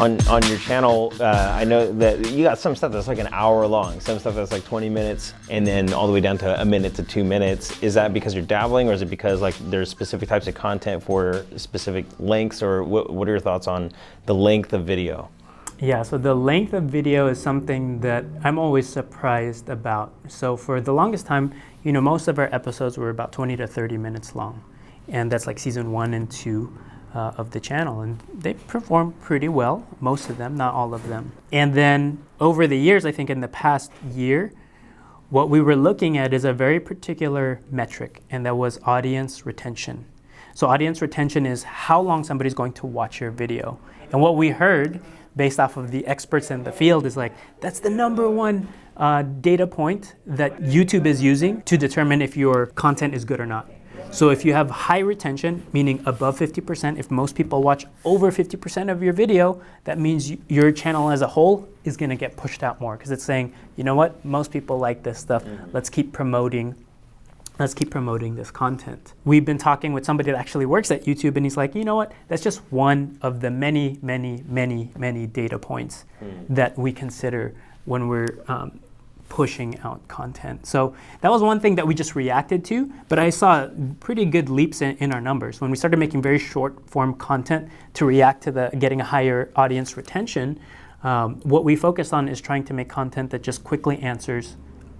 On your channel, I know that you got some stuff that's like an hour long, some stuff that's like 20 minutes, and then all the way down to a minute to 2 minutes. Is that because you're dabbling, or is it because like there's specific types of content for specific lengths, or what are your thoughts on the length of video? Yeah, so the length of video is something that I'm always surprised about. So for the longest time, most of our episodes were about 20 to 30 minutes long. And that's like season 1 and 2 of the channel. And they perform pretty well, most of them, not all of them. And then over the years, I think in the past year, what we were looking at is a very particular metric, and that was audience retention. So audience retention is how long somebody's going to watch your video. And what we heard, based off of the experts in the field, is like, that's the number one data point that YouTube is using to determine if your content is good or not. So if you have high retention, meaning above 50%, if most people watch over 50% of your video, that means your channel as a whole is gonna get pushed out more, because it's saying, you know what, most people like this stuff, let's keep promoting this content. We've been talking with somebody that actually works at YouTube, and he's like, you know what, that's just one of the many, many, many, many data points that we consider when we're pushing out content. So that was one thing that we just reacted to, but I saw pretty good leaps in our numbers. When we started making very short form content to react to getting a higher audience retention, what we focused on is trying to make content that just quickly answers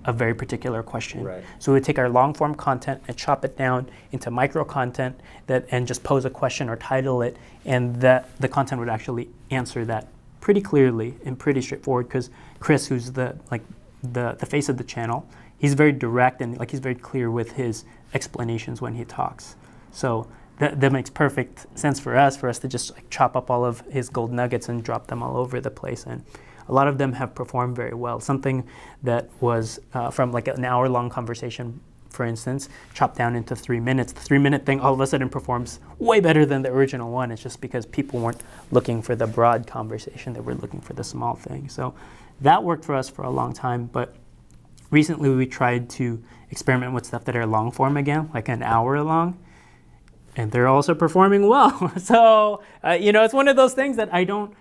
a very particular question. Right. So we would take our long form content and chop it down into micro content and just pose a question or title it, and that the content would actually answer that pretty clearly and pretty straightforward, because Chris, who's the face of the channel, he's very direct and he's very clear with his explanations when he talks. So that makes perfect sense for us to just chop up all of his gold nuggets and drop them all over the place. And a lot of them have performed very well. Something that was from like an hour-long conversation, for instance, chopped down into 3 minutes. The 3-minute thing all of a sudden performs way better than the original one. It's just because people weren't looking for the broad conversation, they were looking for the small thing. So that worked for us for a long time, but recently we tried to experiment with stuff that are long form again, like an hour long, and they're also performing well. So, it's one of those things that I don't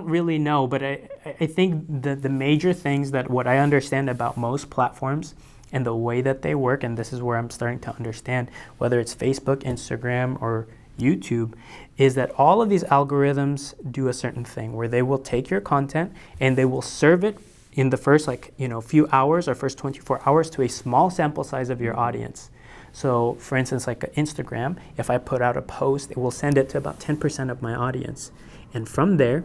really know, but I think the major things that what I understand about most platforms and the way that they work, and this is where I'm starting to understand, whether it's Facebook, Instagram, or YouTube, is that all of these algorithms do a certain thing where they will take your content and they will serve it in the first few hours or first 24 hours to a small sample size of your audience. So for instance, like Instagram, if I put out a post, it will send it to about 10% of my audience. And from there,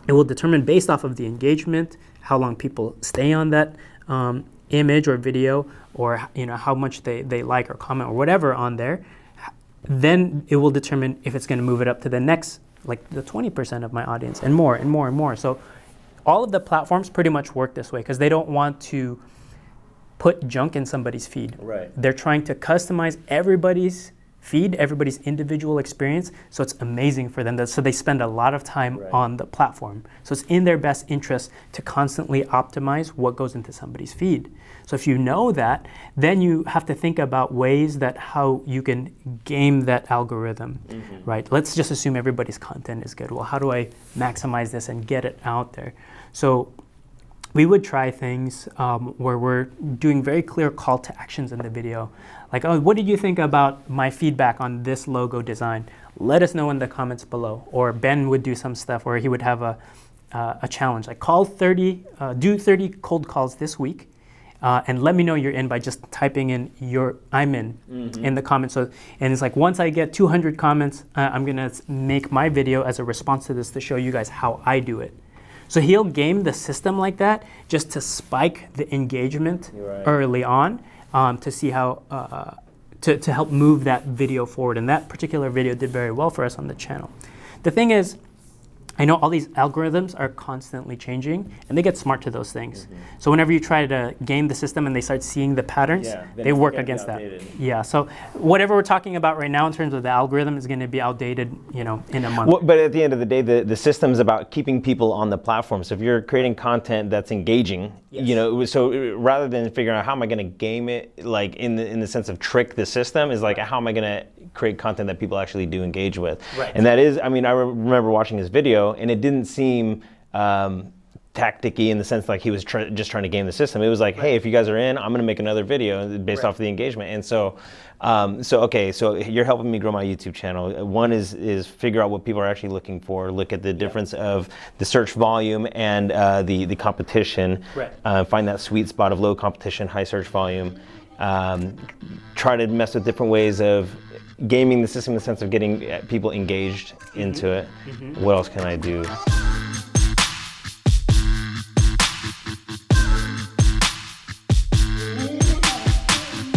it will determine, based off of the engagement, how long people stay on that image or video, or how much they like or comment or whatever on there. Then it will determine if it's going to move it up to the next, like the 20% of my audience, and more and more and more. So all of the platforms pretty much work this way, because they don't want to put junk in somebody's feed. Right. They're trying to customize everybody's feed, everybody's individual experience, so it's amazing for them. So they spend a lot of time on the platform. So it's in their best interest to constantly optimize what goes into somebody's feed. So if you know that, then you have to think about ways that how you can game that algorithm, right? Let's just assume everybody's content is good. Well, how do I maximize this and get it out there? So we would try things where we're doing very clear call to actions in the video. Like, oh, what did you think about my feedback on this logo design? Let us know in the comments below. Or Ben would do some stuff where he would have a challenge, like do 30 cold calls this week, and let me know you're in by just typing in I'm in the comments. So, and it's like, once I get 200 comments, I'm gonna make my video as a response to this to show you guys how I do it. So he'll game the system like that just to spike the engagement early on, to see how, to help move that video forward. And that particular video did very well for us on the channel. The thing is, I know all these algorithms are constantly changing, and they get smart to those things. So whenever you try to game the system and they start seeing the patterns, they work against that. Yeah, so whatever we're talking about right now in terms of the algorithm is going to be outdated, in a month. Well, but at the end of the day, the system's about keeping people on the platform. So if you're creating content that's engaging, so rather than figuring out how am I going to game it, like in the sense of trick the system, is like how am I going to create content that people actually do engage with. Right. And that is, I mean, I remember watching his video, and it didn't seem tacticky in the sense like he was just trying to game the system. It was like, hey, if you guys are in, I'm going to make another video based off of the engagement. And so, so you're helping me grow my YouTube channel. One is figure out what people are actually looking for, look at the difference of the search volume and the competition, find that sweet spot of low competition, high search volume, try to mess with different ways of gaming the system in the sense of getting people engaged into it. What else can I do?